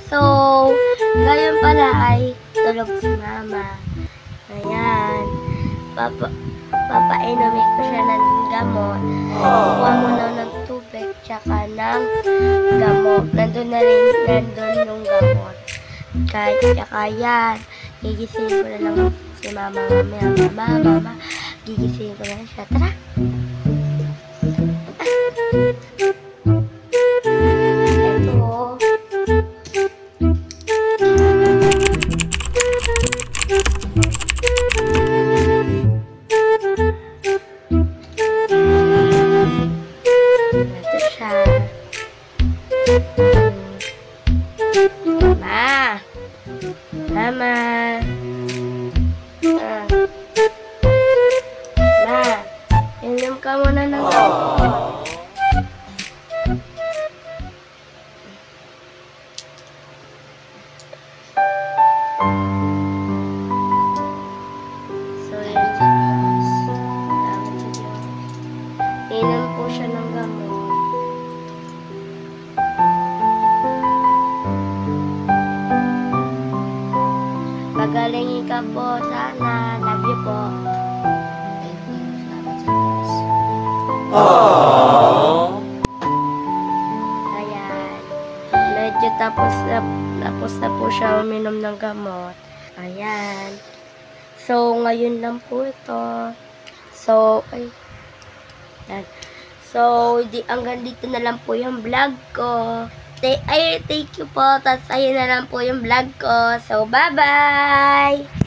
So, ngayon pala ay tulog si mama. Ayan. Papainumin ko siya ng gamot. Kuha mo na ng tubig, tsaka ng gamot. Nandun yung gamot. Tsaka yan. Gigisingin ko na lang si mama. Mama. Gigisingin ko na lang siya. Tara! Mama. Inom ka muna ng gamot. So, yun sa Diyos. Salamat sa Diyos. Inom po siya ng gamot. Pagalingin ka po, sana. Love you po. Ayan. Medyo tapos na po siya uminom ng gamot. Ayan. So, ngayon lang po ito. So, ayan. So, hanggang dito na lang po yung vlog ko. Thank you po. Tapos, ayun na lang po yung vlog ko. So, bye-bye!